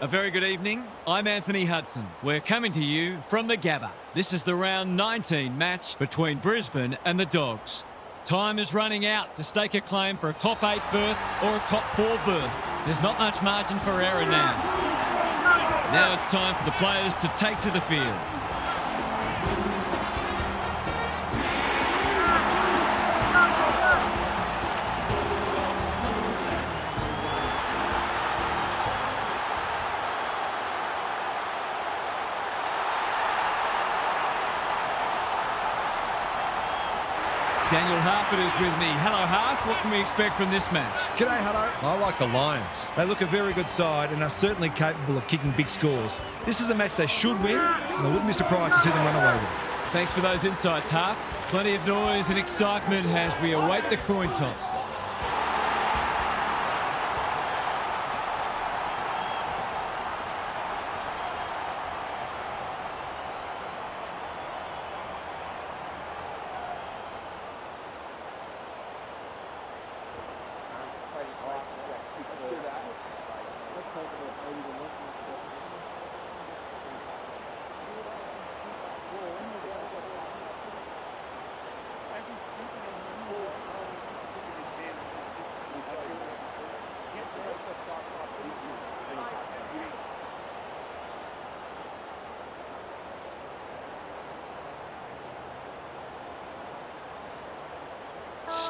A very good evening. I'm Anthony Hudson. We're coming to you from the Gabba. This is the round 19 match between Brisbane and the Dogs. Time is running out to stake a claim for a top 8 berth or a top 4 berth. There's not much margin for error now. Now it's time for the players to take to the field. Daniel Harford is with me. Hello, Harf. What can we expect from this match? G'day, Hutto. I like the Lions. They look a very good side and are certainly capable of kicking big scores. This is a match they should win, and I wouldn't be surprised to see them run away with it. Thanks for those insights, Harf. Plenty of noise and excitement as we await the coin toss.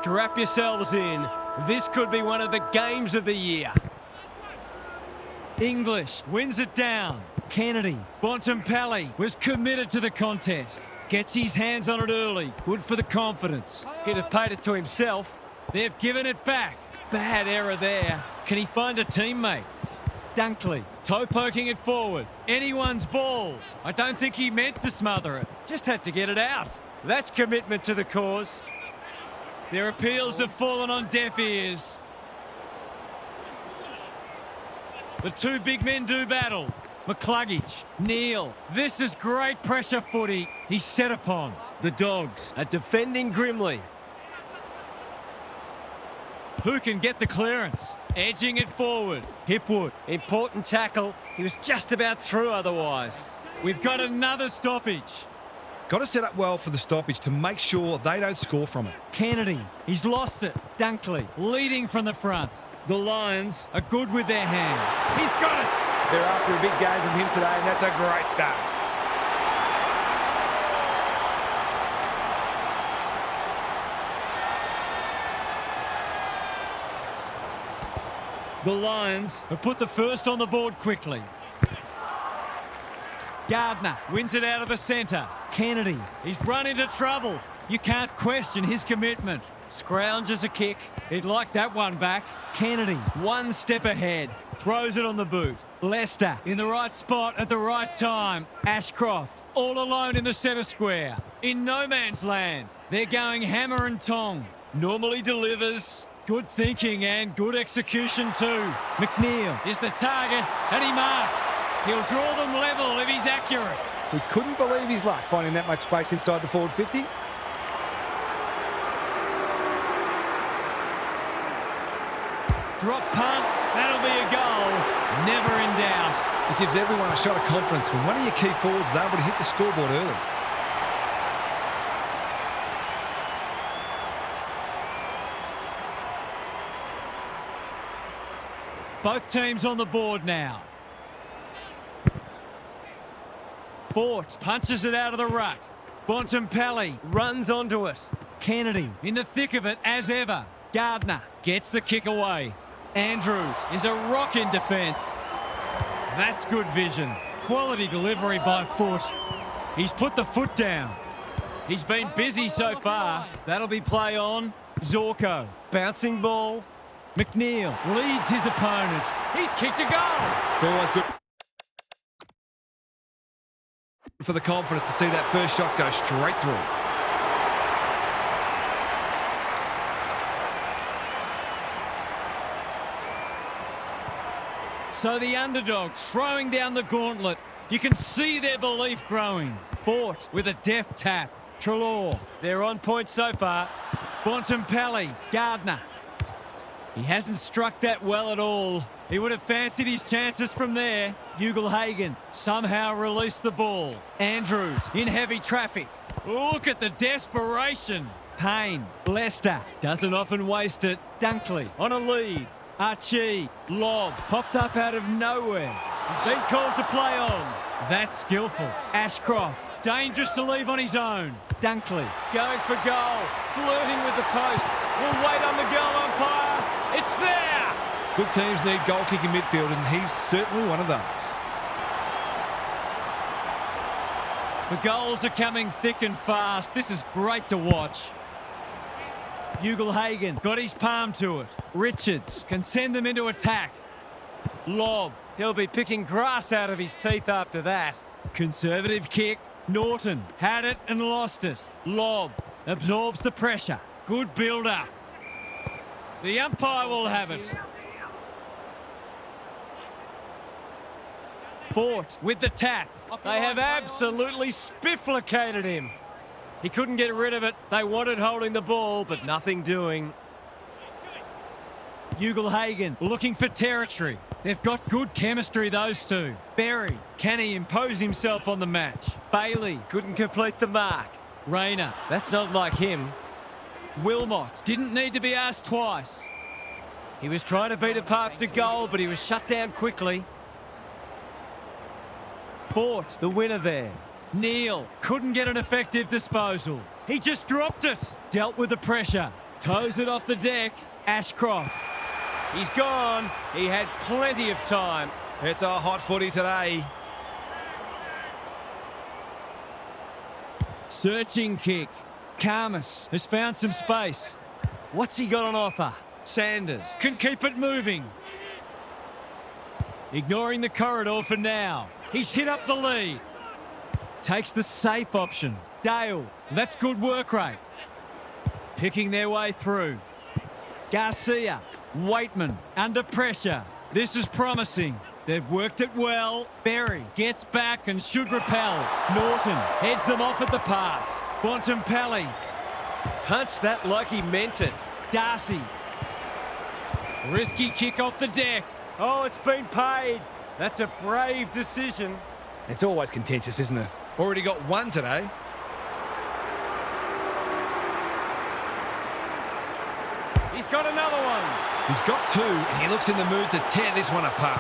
Strap yourselves in. This could be one of the games of the year. English wins it down. Kennedy, Bontempelli was committed to the contest. Gets his hands on it early. Good for the confidence. He'd have paid it to himself. They've given it back. Bad error there. Can he find a teammate? Dunkley, toe poking it forward. Anyone's ball. I don't think he meant to smother it. Just had to get it out. That's commitment to the cause. Their appeals have fallen on deaf ears. The two big men do battle. McCluggage, Neal. This is great pressure footy. He's set upon. The Dogs are defending grimly. Who can get the clearance? Edging it forward. Hipwood, important tackle. He was just about through otherwise. We've got another stoppage. Got to set up well for the stoppage to make sure they don't score from it. Kennedy, he's lost it. Dunkley, leading from the front. The Lions are good with their hand. He's got it! They're after a big game from him today, and that's a great start. The Lions have put the first on the board quickly. Gardner wins it out of the centre. Kennedy, he's run into trouble. You can't question his commitment. Scrounges a kick. He'd like that one back. Kennedy, one step ahead. Throws it on the boot. Lester in the right spot at the right time. Ashcroft all alone in the centre square. In no man's land. They're going hammer and tong. Normally delivers. Good thinking and good execution too. McNeil is the target and he marks. He'll draw them level if he's accurate. He couldn't believe his luck finding that much space inside the forward 50. Drop punt, that'll be a goal. Never in doubt. It gives everyone a shot of confidence when one of your key forwards is able to hit the scoreboard early. Both teams on the board now. Bort punches it out of the ruck. Bontempelli runs onto it. Kennedy in the thick of it as ever. Gardner gets the kick away. Andrews is a rock in defence. That's good vision. Quality delivery by Foot. He's put the foot down. He's been busy so far. That'll be play on. Zorko, bouncing ball. McNeil leads his opponent. He's kicked a goal. It's always good for the confidence to see that first shot go straight through. So the underdog throwing down the gauntlet. You can see their belief growing. Bort with a deft tap. Treloar, they're on point so far. Bontempelli, Gardner. He hasn't struck that well at all. He would have fancied his chances from there. Ugle-Hagan somehow released the ball. Andrews in heavy traffic. Look at the desperation. Payne, Lester, doesn't often waste it. Dunkley on a lead. Archie, lob, popped up out of nowhere. He's been called to play on. That's skillful. Ashcroft, dangerous to leave on his own. Dunkley, going for goal, flirting with the post. We'll wait on the goal umpire. It's there! Good teams need goal-kicking midfielders, and he's certainly one of those. The goals are coming thick and fast. This is great to watch. Ugle-Hagan got his palm to it. Richards can send them into attack. Lob. He'll be picking grass out of his teeth after that. Conservative kick. Norton had it and lost it. Lob absorbs the pressure. Good build-up. The umpire will have it. Fort with the tap. They have absolutely spifflicated him. He couldn't get rid of it. They wanted holding the ball, but nothing doing. Ugle-Hagan looking for territory. They've got good chemistry, those two. Berry, can he impose himself on the match? Bailey couldn't complete the mark. Rayner, that's not like him. Wilmot didn't need to be asked twice. He was trying to beat a path to goal, but he was shut down quickly. Fort, the winner there. Neal couldn't get an effective disposal. He just dropped it. Dealt with the pressure. Toes it off the deck. Ashcroft. He's gone. He had plenty of time. It's a hot footy today. Searching kick. Karmas has found some space. What's he got on offer? Sanders can keep it moving. Ignoring the corridor for now. He's hit up the lead. Takes the safe option. Dale, that's good work rate. Picking their way through. Garcia, Waitman, under pressure. This is promising. They've worked it well. Berry gets back and should repel. Norton heads them off at the pass. Bontempelli punched that like he meant it. Darcy. Risky kick off the deck. Oh, it's been paid. That's a brave decision. It's always contentious, isn't it? Already got one today. He's got another one. He's got two, and he looks in the mood to tear this one apart.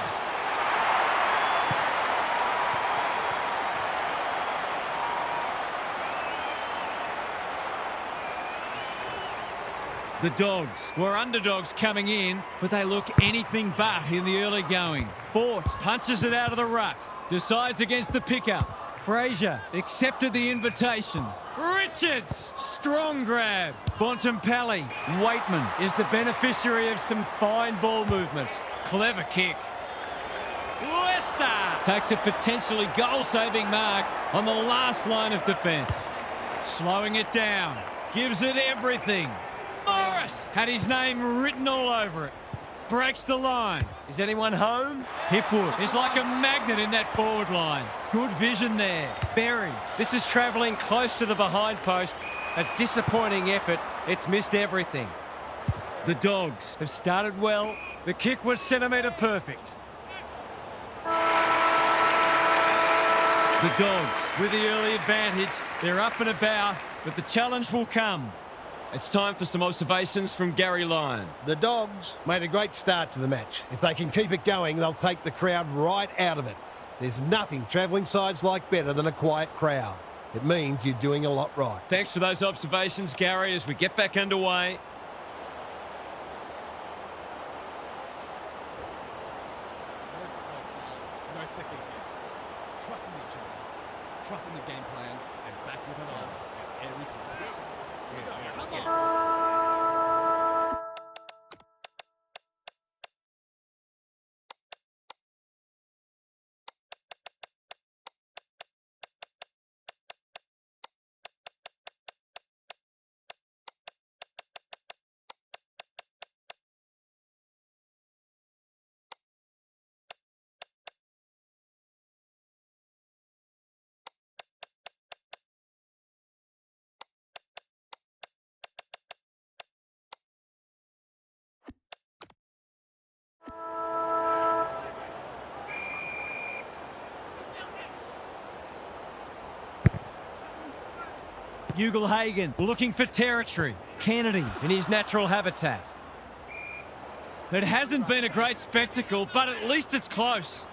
The Dogs were underdogs coming in, but they look anything but in the early going. Fort punches it out of the ruck. Decides against the pickup. Fraser accepted the invitation. Richards, strong grab. Bontempelli, Waitman is the beneficiary of some fine ball movement. Clever kick. Lester takes a potentially goal-saving mark on the last line of defence. Slowing it down. Gives it everything. Morris had his name written all over it. Breaks the line. Is anyone home? Hipwood is like a magnet in that forward line. Good vision there. Berry. This is travelling close to the behind post. A disappointing effort. It's missed everything. The Dogs have started well. The kick was centimetre perfect. The Dogs with the early advantage. They're up and about, but the challenge will come. It's time for some observations from Gary Lyon. The Dogs made a great start to the match. If they can keep it going, they'll take the crowd right out of it. There's nothing travelling sides like better than a quiet crowd. It means you're doing a lot right. Thanks for those observations, Gary, as we get back underway. No second guess. Trusting each other, trusting the game plan, and back yourself at every contest. Come on. Ugle-Hagan looking for territory. Kennedy in his natural habitat. It hasn't been a great spectacle, but at least it's close.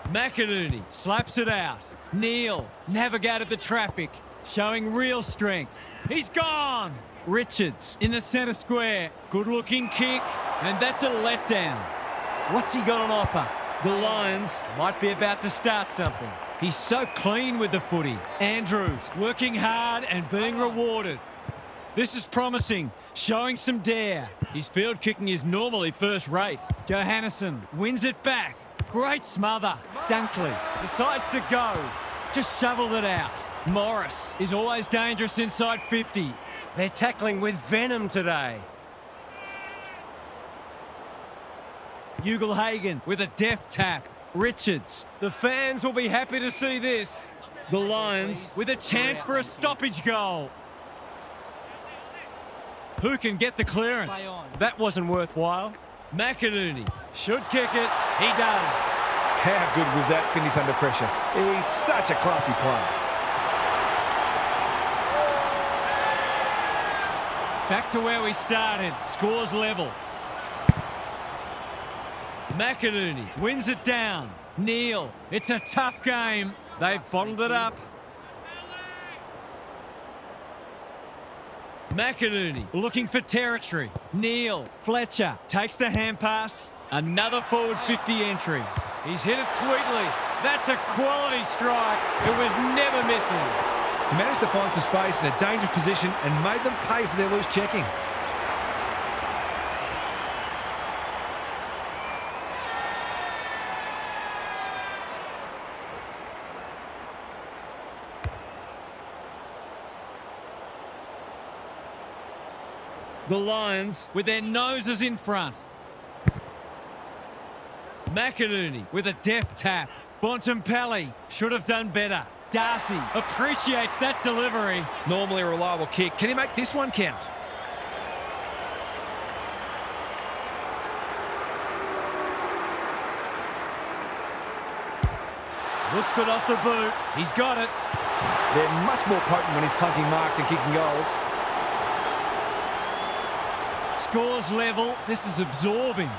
McInerney slaps it out. Neal navigated the traffic, showing real strength. He's gone! Richards in the centre square. Good-looking kick, and that's a letdown. What's he got on offer? The Lions might be about to start something. He's so clean with the footy. Andrews working hard and being rewarded. This is promising, showing some dare. His field kicking is normally first rate. Johannesson wins it back. Great smother. Dunkley decides to go. Just shoveled it out. Morris is always dangerous inside 50. They're tackling with venom today. Ugle-Hagan with a deft tap. Richards. The fans will be happy to see this. The Lions with a chance for a stoppage goal. Who can get the clearance? That wasn't worthwhile. McInerney should kick it. He does. How good was that finish under pressure? He's such a classy player. Back to where we started. Scores level. McInerney wins it down. Neal, it's a tough game. They've bottled it up. McInerney looking for territory. Neal, Fletcher takes the hand pass. Another forward 50 entry. He's hit it sweetly. That's a quality strike. It was never missing. He managed to find some space in a dangerous position and made them pay for their loose checking. The Lions with their noses in front. McInerney with a deft tap. Bontempelli should have done better. Darcy appreciates that delivery. Normally a reliable kick. Can he make this one count? Looks good off the boot. He's got it. They're much more potent when he's clunking marks and kicking goals. Scores level. This is absorbing.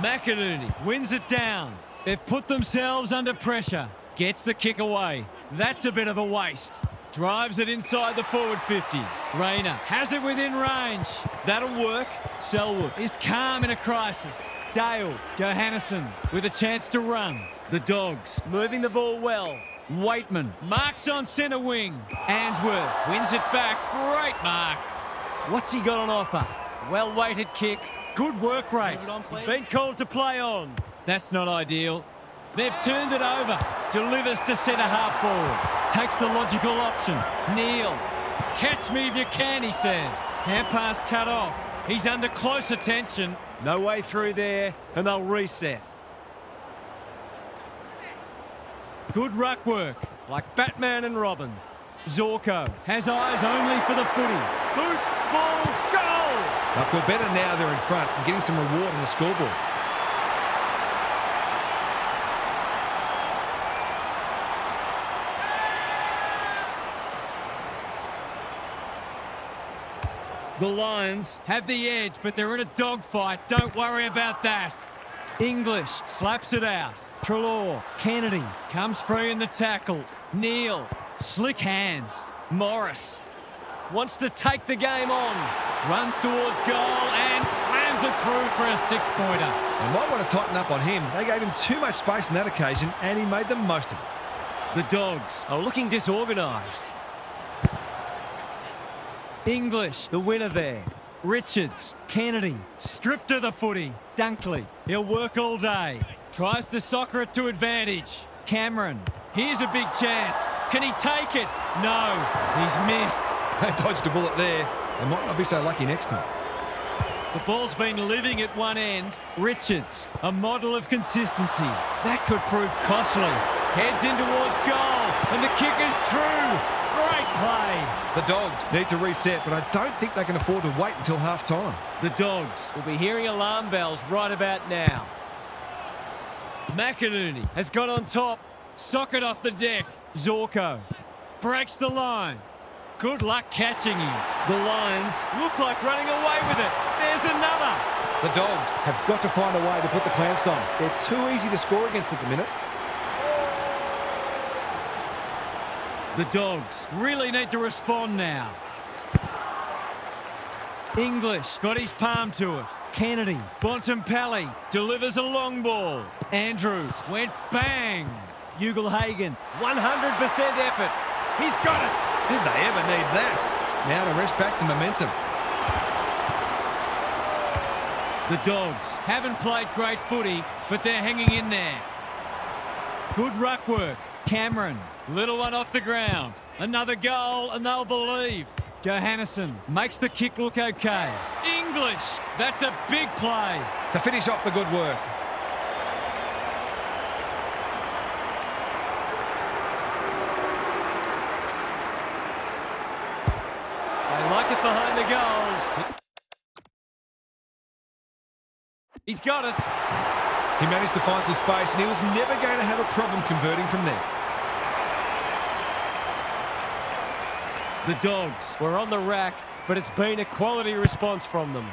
McInerney wins it down. They've put themselves under pressure. Gets the kick away. That's a bit of a waste. Drives it inside the forward 50. Rayner has it within range. That'll work. Selwood is calm in a crisis. Dale, Johannesson with a chance to run. The Dogs moving the ball well. Waitman marks on centre wing. Answorth wins it back. Great mark. What's he got on offer? Well-weighted kick. Good work rate. He's been called to play on. That's not ideal. They've turned it over. Delivers to centre half forward. Takes the logical option. Neal. Catch me if you can, he says. Hand pass cut off. He's under close attention. No way through there, and they'll reset. Good ruck work, like Batman and Robin. Zorko has eyes only for the footy. Boot, ball, goal! They'll feel better now they're in front and getting some reward on the scoreboard. The Lions have the edge, but they're in a dogfight. Don't worry about that. English slaps it out. Treloar, Kennedy comes free in the tackle. Neal, slick hands. Morris wants to take the game on. Runs towards goal and slams it through for a six-pointer. They might want to tighten up on him. They gave him too much space on that occasion, and he made the most of it. The Dogs are looking disorganised. English, the winner there. Richards, Kennedy, stripped of the footy. Dunkley, he'll work all day. Tries to soccer it to advantage. Cameron, here's a big chance. Can he take it? No, he's missed. They dodged a bullet there. They might not be so lucky next time. The ball's been living at one end. Richards, a model of consistency. That could prove costly. Heads in towards goal, and the kick is true. Great play. The Dogs need to reset, but I don't think they can afford to wait until half-time. The Dogs will be hearing alarm bells right about now. McInerney has got on top. Socket off the deck. Zorko breaks the line. Good luck catching him. The Lions look like running away with it. There's another. The Dogs have got to find a way to put the clamps on. They're too easy to score against at the minute. The Dogs really need to respond now. English got his palm to it. Kennedy, Bontempelli delivers a long ball. Andrews went bang. Ugle-Hagan, 100% effort. He's got it. Did they ever need that? Now to rest back the momentum. The Dogs haven't played great footy, but they're hanging in there. Good ruck work. Cameron, little one off the ground. Another goal and they'll believe. Johannesson makes the kick look okay. English, that's a big play. To finish off the good work. They like it behind the goals. He's got it. He managed to find some space and he was never going to have a problem converting from there. The Dogs were on the rack, but it's been a quality response from them.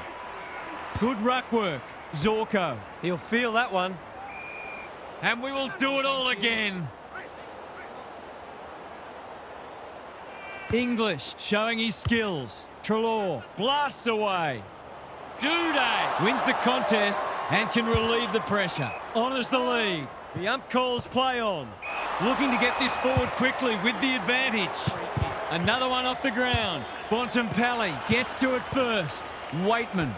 Good ruck work. Zorko, he'll feel that one. And we will do it all again. English showing his skills. Treloar blasts away. Duday wins the contest and can relieve the pressure. Honours the lead. The ump calls play on. Looking to get this forward quickly with the advantage. Another one off the ground. Bontempelli gets to it first. Waitman.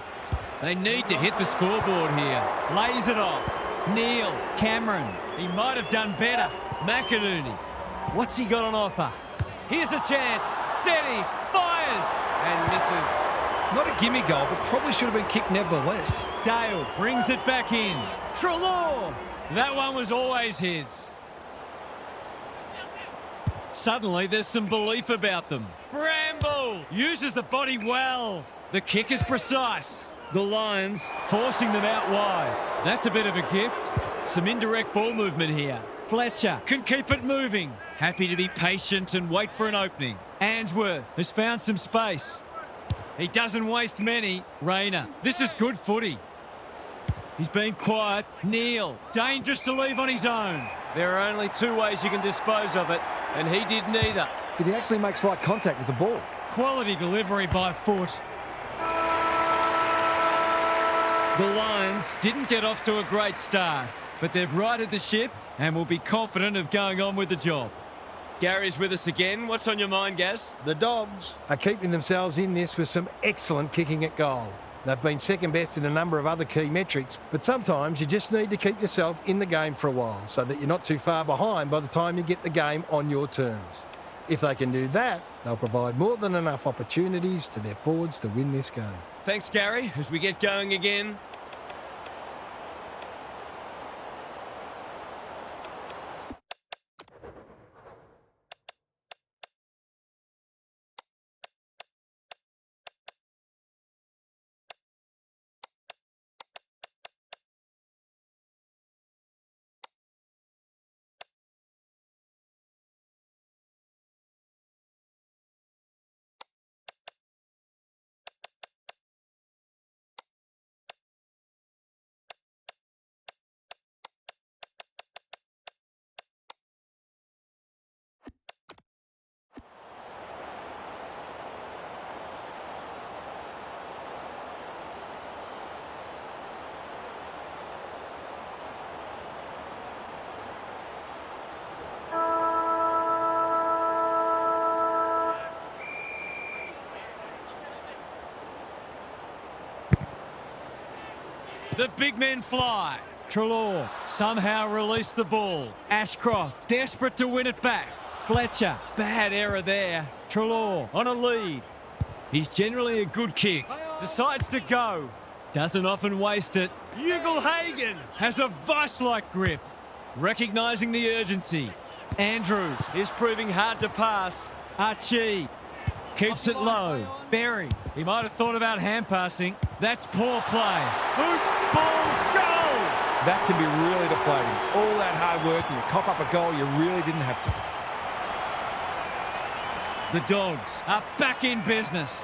They need to hit the scoreboard here. Lays it off. Neal. Cameron. He might have done better. McInerney. What's he got on offer? Here's a chance. Steadies. Fires. And misses. Not a gimme goal, but probably should have been kicked nevertheless. Dale brings it back in. Treloar. That one was always his. Suddenly, there's some belief about them. Bramble uses the body well. The kick is precise. The Lions forcing them out wide. That's a bit of a gift. Some indirect ball movement here. Fletcher can keep it moving. Happy to be patient and wait for an opening. Answorth has found some space. He doesn't waste many. Rayner, this is good footy. He's been quiet. Neal, dangerous to leave on his own. There are only two ways you can dispose of it, and he did neither. Did he actually make slight contact with the ball? Quality delivery by foot. The Lions didn't get off to a great start, but they've righted the ship and will be confident of going on with the job. Gary's with us again. What's on your mind, Gaz? The Dogs are keeping themselves in this with some excellent kicking at goal. They've been second best in a number of other key metrics, but sometimes you just need to keep yourself in the game for a while so that you're not too far behind by the time you get the game on your terms. If they can do that, they'll provide more than enough opportunities to their forwards to win this game. Thanks, Gary. As we get going again. The big men fly. Treloar somehow released the ball. Ashcroft desperate to win it back. Fletcher, bad error there. Treloar on a lead. He's generally a good kick. Decides to go. Doesn't often waste it. Ugle-Hagan has a vice-like grip. Recognising the urgency. Andrews is proving hard to pass. Archie keeps it low. Berry, he might have thought about hand passing. That's poor play. Boot, ball, goal! That can be really deflating. All that hard work and you cough up a goal you really didn't have to. The Dogs are back in business.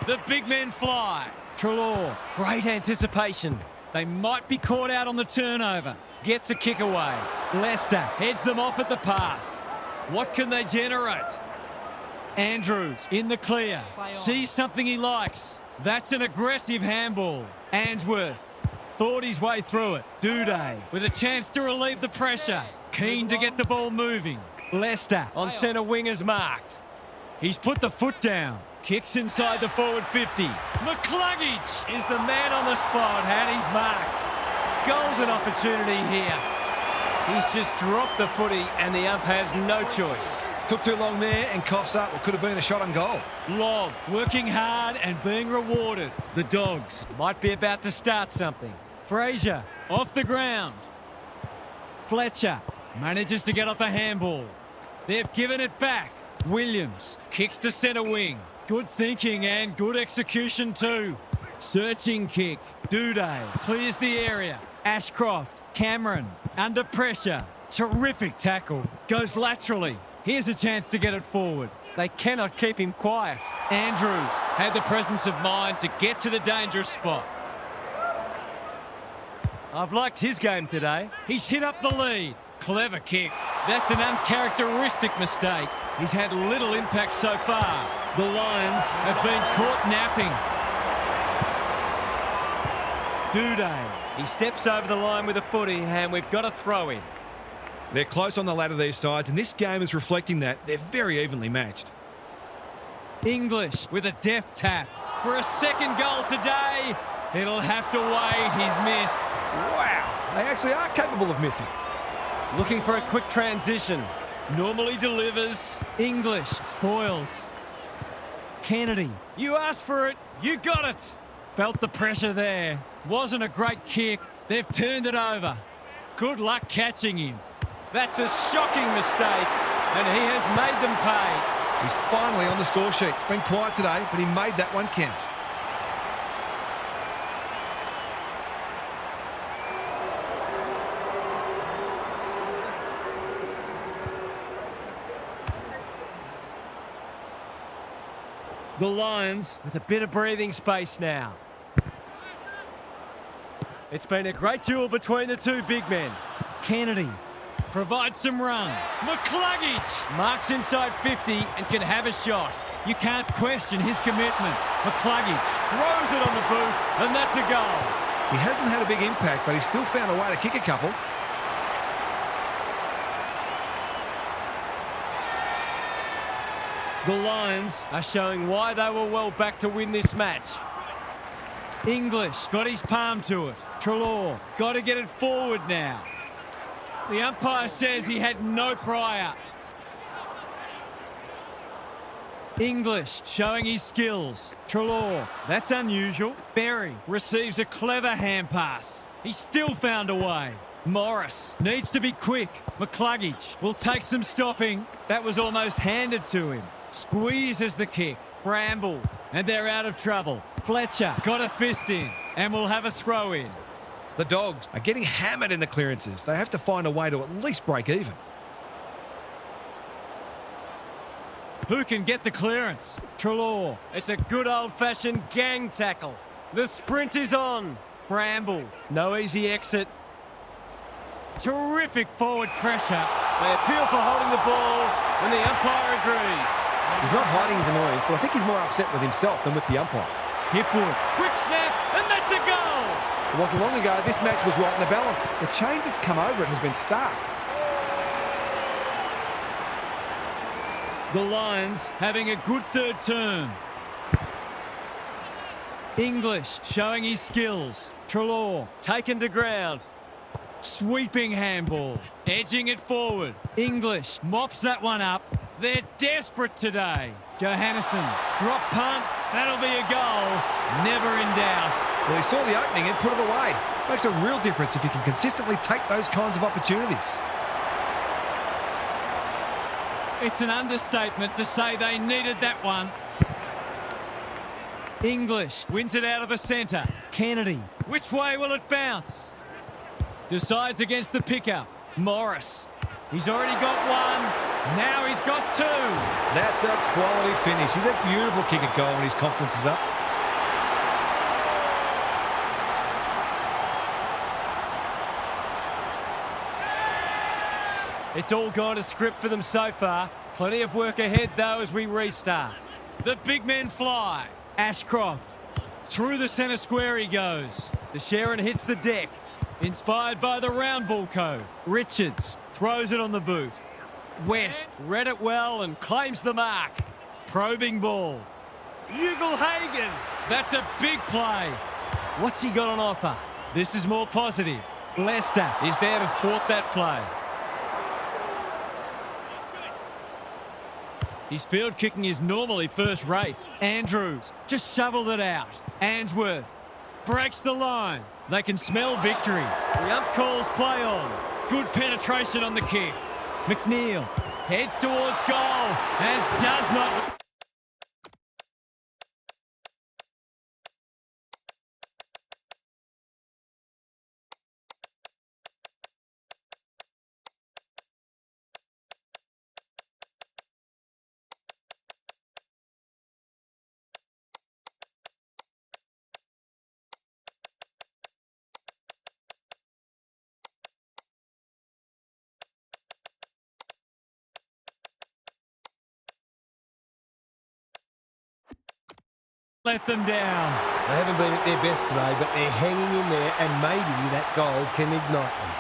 The big men fly. Treloar, great anticipation. They might be caught out on the turnover. Gets a kick away. Leicester heads them off at the pass. What can they generate? Andrews in the clear. Sees something he likes. That's an aggressive handball. Answorth thought his way through it. Duday with a chance to relieve the pressure. Keen to get the ball moving. Leicester on centre wing is marked. He's put the foot down. Kicks inside the forward 50. McCluggage is the man on the spot and he's marked. Golden opportunity here. He's just dropped the footy and the ump has no choice. Took too long there and coughs up what could have been a shot on goal. Lobb working hard and being rewarded. The Dogs might be about to start something. Fraser off the ground. Fletcher manages to get off a handball. They've given it back. Williams kicks to centre wing. Good thinking and good execution too. Searching kick. Duday clears the area. Ashcroft, Cameron under pressure. Terrific tackle. Goes laterally. Here's a chance to get it forward. They cannot keep him quiet. Andrews had the presence of mind to get to the dangerous spot. I've liked his game today. He's hit up the lead. Clever kick. That's an uncharacteristic mistake. He's had little impact so far. The Lions have been caught napping. Duday. He steps over the line with a footy and we've got a throw in. They're close on the ladder, these sides, and this game is reflecting that. They're very evenly matched. English with a deft tap. For a second goal today, it'll have to wait. He's missed. Wow, they actually are capable of missing. Looking for a quick transition. Normally delivers. English spoils. Kennedy, you asked for it, you got it. Felt the pressure there. Wasn't a great kick. They've turned it over. Good luck catching him. That's a shocking mistake, and he has made them pay. He's finally on the score sheet. It's been quiet today, but he made that one count. The Lions with a bit of breathing space now. It's been a great duel between the two big men. Kennedy provides some run. McCluggage marks inside 50 and can have a shot. You can't question his commitment. McCluggage throws it on the boot, and that's a goal. He hasn't had a big impact, but he's still found a way to kick a couple. The Lions are showing why they were well back to win this match. English got his palm to it. Treloar got to get it forward now. The umpire says he had no prior. English showing his skills. Treloar, that's unusual. Berry receives a clever hand pass. He still found a way. Morris needs to be quick. McCluggage will take some stopping. That was almost handed to him. Squeezes the kick. Bramble, and they're out of trouble. Fletcher got a fist in and will have a throw in. The Dogs are getting hammered in the clearances. They have to find a way to at least break even. Who can get the clearance? Treloar. It's a good old-fashioned gang tackle. The sprint is on. Bramble. No easy exit. Terrific forward pressure. They appeal for holding the ball, and the umpire agrees. He's not hiding his annoyance, but I think he's more upset with himself than with the umpire. Hipwood. Quick snap, and that's a goal. It wasn't long ago this match was right in the balance. The change that's come over it has been stark. The Lions having a good third term. English showing his skills. Treloar taken to ground. Sweeping handball. Edging it forward. English mops that one up. They're desperate today. Johannesson. Drop punt. That'll be a goal. Never in doubt. Well, he saw the opening and put it away. Makes a real difference if you can consistently take those kinds of opportunities. It's an understatement to say they needed that one. English wins it out of the centre. Kennedy. Which way will it bounce? Decides against the pickup. Morris. He's already got one. Now he's got two. That's a quality finish. He's a beautiful kick at goal when his confidence is up. It's all gone to script for them so far. Plenty of work ahead, though, as we restart. The big men fly. Ashcroft. Through the centre square he goes. The Sharon hits the deck. Inspired by the round ball code. Richards throws it on the boot. West read it well and claims the mark. Probing ball. Ugelhagen. That's a big play. What's he got on offer? This is more positive. Lester is there to thwart that play. His field kicking is normally first rate. Andrews just shoveled it out. Answorth breaks the line. They can smell victory. The ump calls play on. Good penetration on the kick. McNeil heads towards goal and does not... let them down. They haven't been at their best today, but they're hanging in there, and maybe that goal can ignite them.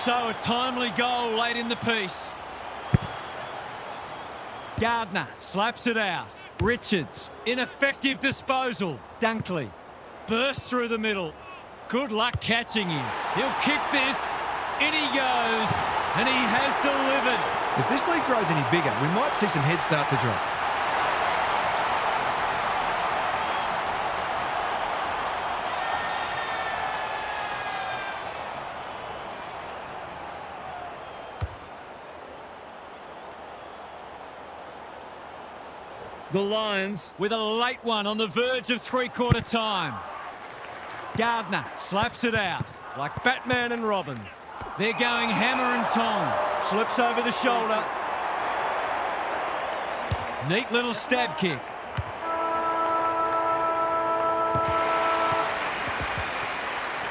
So a timely goal late in the piece. Gardner slaps it out. Richards, ineffective disposal. Dunkley bursts through the middle. Good luck catching him. He'll kick this. In he goes, and he has delivered. If this league grows any bigger, we might see some heads start to drop. The Lions with a late one on the verge of three-quarter time. Gardner slaps it out like Batman and Robin. They're going hammer and tong. Slips over the shoulder. Neat little stab kick.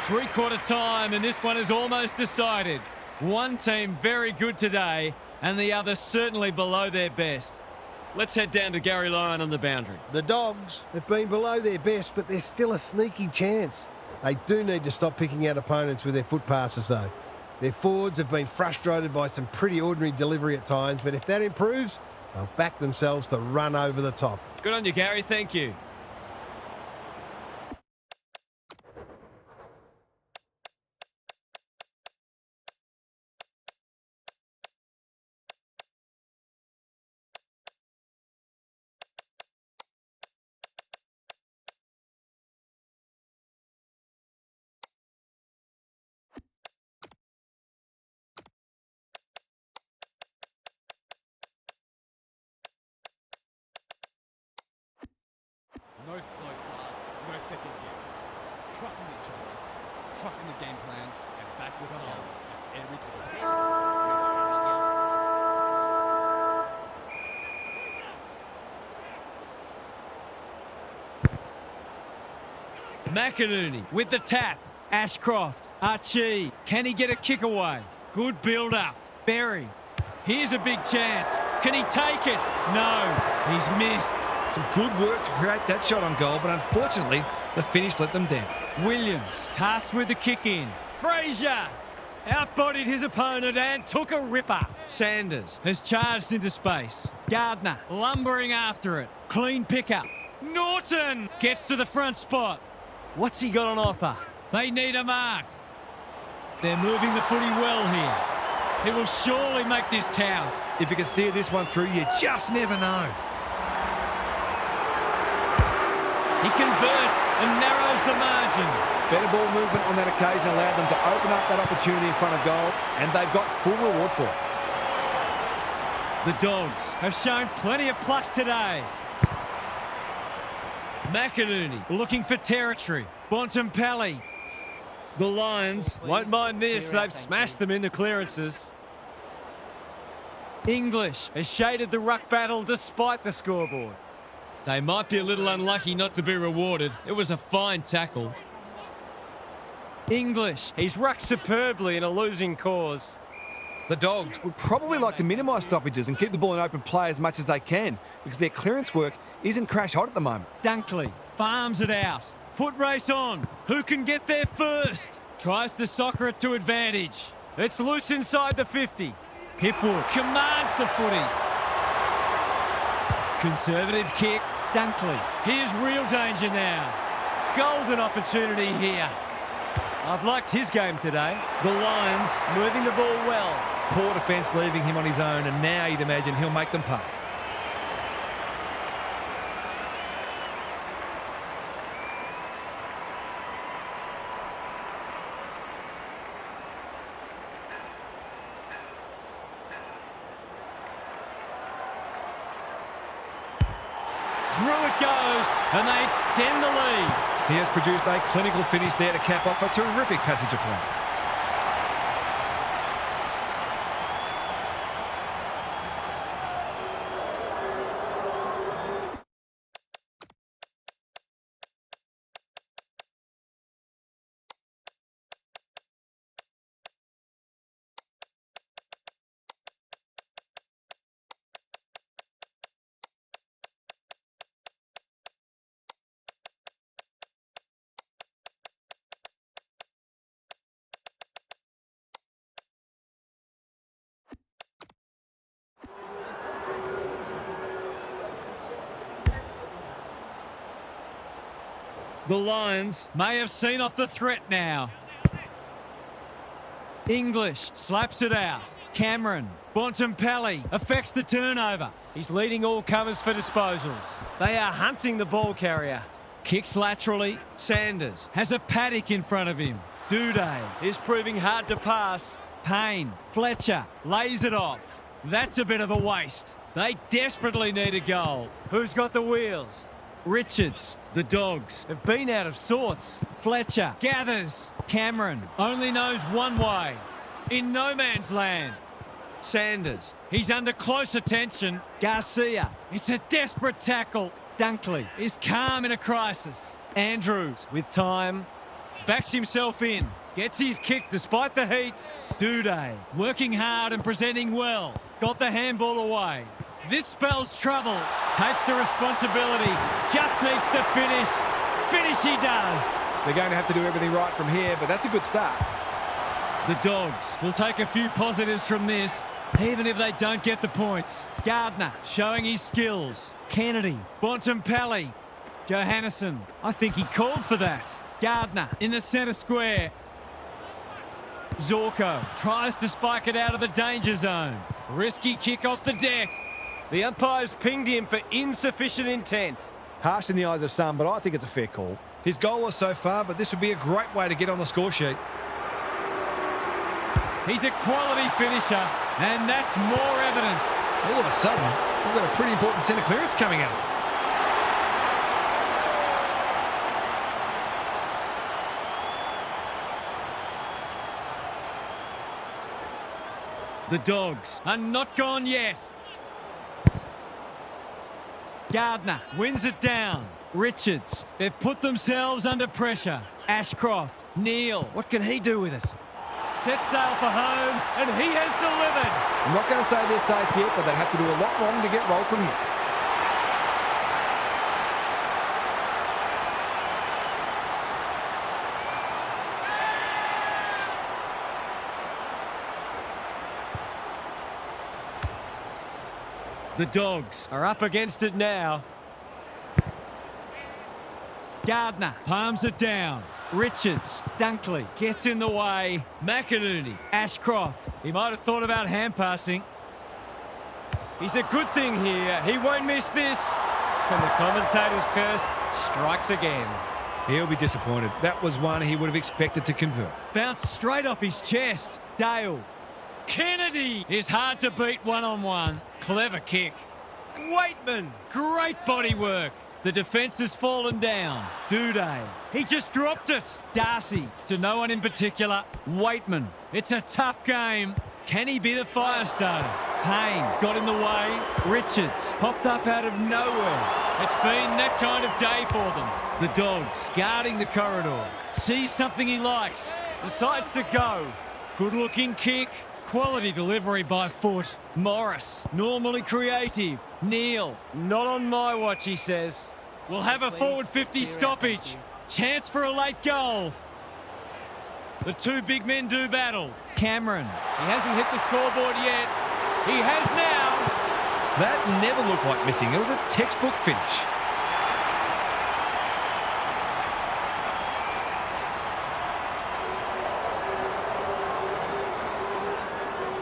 Three-quarter time, and this one is almost decided. One team very good today, and the other certainly below their best. Let's head down to Gary Lyon on the boundary. The Dogs have been below their best, but there's still a sneaky chance. They do need to stop picking out opponents with their foot passes, though. Their forwards have been frustrated by some pretty ordinary delivery at times, but if that improves, they'll back themselves to run over the top. Good on you, Gary. Thank you. No slow starts, no second guessing. Trusting each other, trusting the game plan, and back yourself at every McInerney with the tap. Ashcroft. Archie. Can he get a kick away? Good build-up. Berry. Here's a big chance. Can he take it? No. He's missed. Some good work to create that shot on goal, but unfortunately, the finish let them down. Williams tasked with the kick in. Frazier outbodied his opponent and took a ripper. Sanders has charged into space. Gardner lumbering after it. Clean pickup. Norton gets to the front spot. What's he got on offer? They need a mark. They're moving the footy well here. He will surely make this count. If you can steer this one through, you just never know. He converts and narrows the margin. Better ball movement on that occasion allowed them to open up that opportunity in front of goal, and they've got full reward for it. The Dogs have shown plenty of pluck today. McInerney looking for territory. Bontempelli. The Lions won't mind this. They've smashed them in the clearances. English has shaded the ruck battle despite the scoreboard. They might be a little unlucky not to be rewarded. It was a fine tackle. English, he's rucked superbly in a losing cause. The Dogs would probably like to minimise stoppages and keep the ball in open play as much as they can because their clearance work isn't crash hot at the moment. Dunkley farms it out. Foot race on. Who can get there first? Tries to soccer it to advantage. It's loose inside the 50. Hipwood commands the footy. Conservative kick. Dunkley. Here's real danger now. Golden opportunity here. I've liked his game today. The Lions moving the ball well. Poor defence leaving him on his own, and now you'd imagine he'll make them pay. Through it goes, and they extend the lead. He has produced a clinical finish there to cap off a terrific passage of play. The Lions may have seen off the threat now. English slaps it out. Cameron. Bontempelli affects the turnover. He's leading all comers for disposals. They are hunting the ball carrier. Kicks laterally. Sanders has a paddock in front of him. Duday is proving hard to pass. Payne. Fletcher lays it off. That's a bit of a waste. They desperately need a goal. Who's got the wheels? Richards. The Dogs have been out of sorts. Fletcher gathers. Cameron only knows one way. In no man's land. Sanders. He's under close attention. Garcia. It's a desperate tackle. Dunkley is calm in a crisis. Andrews with time. Backs himself in. Gets his kick despite the heat. Duday working hard and presenting well. Got the handball away. This spells trouble. Takes the responsibility. Just needs to finish. Finish he does. They're going to have to do everything right from here, but that's a good start. The Dogs will take a few positives from this, even if they don't get the points. Gardner showing his skills. Kennedy. Bontempelli. Johannesson. I think he called for that. Gardner in the centre square. Zorko tries to spike it out of the danger zone. Risky kick off the deck. The umpires pinged him for insufficient intent. Harsh in the eyes of some, but I think it's a fair call. He's goalless so far, but this would be a great way to get on the score sheet. He's a quality finisher, and that's more evidence. All of a sudden, we've got a pretty important centre clearance coming up. The Dogs are not gone yet. Gardner wins it down. Richards, they've put themselves under pressure. Ashcroft, Neal, what can he do with it? Set sail for home, and he has delivered. I'm not going to say they're safe yet, but they'd have to do a lot wrong to get rolled from here. The Dogs are up against it now. Gardner palms it down. Richards, Dunkley gets in the way. McInerney, Ashcroft. He might have thought about hand passing. He's a good thing here. He won't miss this. And the commentator's curse strikes again. He'll be disappointed. That was one he would have expected to convert. Bounced straight off his chest. Dale. Kennedy is hard to beat one-on-one. Clever kick. Waitman, great body work. The defence has fallen down. Duday. He just dropped it. Darcy. To no one in particular. Waitman. It's a tough game. Can he be the fire starter? Payne got in the way. Richards popped up out of nowhere. It's been that kind of day for them. The Dogs guarding the corridor. Sees something he likes. Decides to go. Good-looking kick. Quality delivery by foot. Morris, normally creative. Neal, not on my watch, he says. We'll have a forward 50 stoppage. Chance for a late goal. The two big men do battle. Cameron, he hasn't hit the scoreboard yet. He has now. That never looked like missing. It was a textbook finish.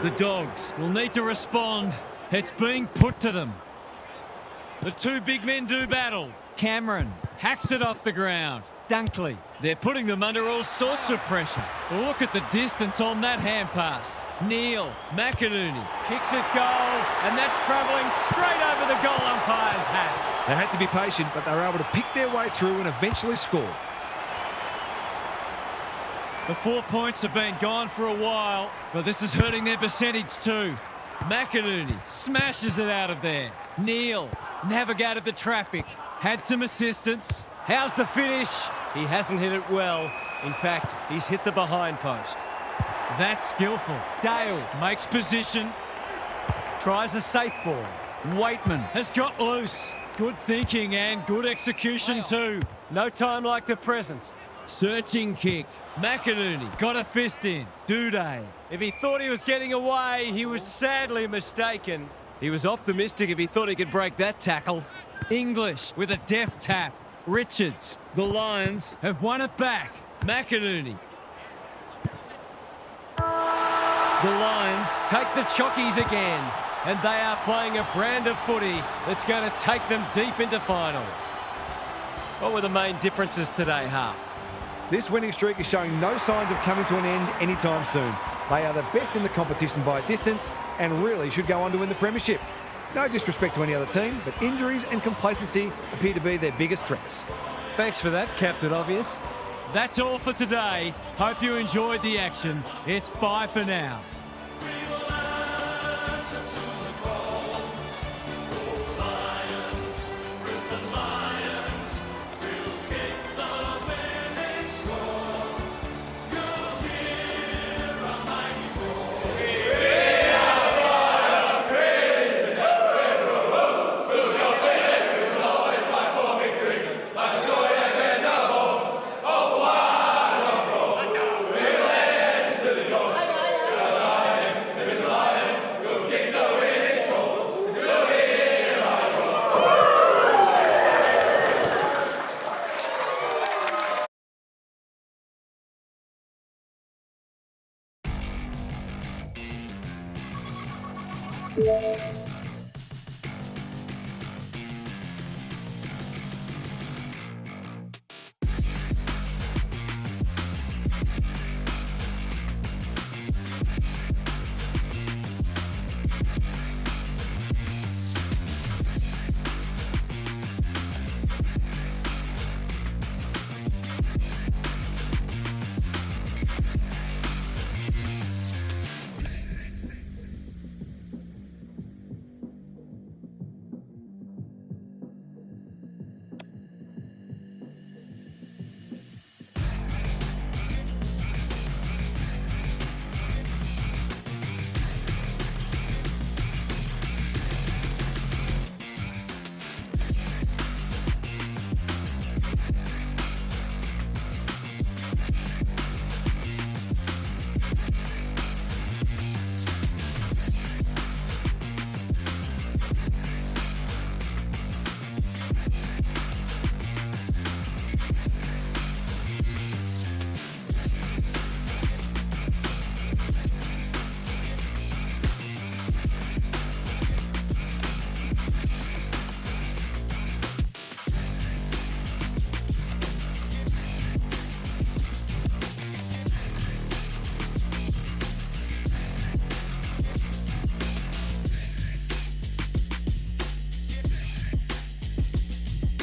The Dogs will need to respond. It's being put to them. The two big men do battle. Cameron hacks it off the ground. Dunkley, they're putting them under all sorts of pressure. Look at the distance on that hand pass. Neal, McInerney kicks it goal, and that's travelling straight over the goal umpire's hat. They had to be patient, but they were able to pick their way through and eventually score. The 4 points have been gone for a while, but this is hurting their percentage too. McInerney smashes it out of there. Neal navigated the traffic, had some assistance. How's the finish? He hasn't hit it well. In fact, he's hit the behind post. That's skillful. Dale makes position. Tries a safe ball. Waitman has got loose. Good thinking and good execution too. No time like the present. Searching kick. McInerney got a fist in. Duday. If he thought he was getting away, he was sadly mistaken. He was optimistic if he thought he could break that tackle. English with a deft tap. Richards. The Lions have won it back. McInerney. The Lions take the chockies again, and they are playing a brand of footy that's going to take them deep into finals. What were the main differences today, Half? This winning streak is showing no signs of coming to an end anytime soon. They are the best in the competition by a distance and really should go on to win the Premiership. No disrespect to any other team, but injuries and complacency appear to be their biggest threats. Thanks for that, Captain Obvious. That's all for today. Hope you enjoyed the action. It's bye for now. Yeah.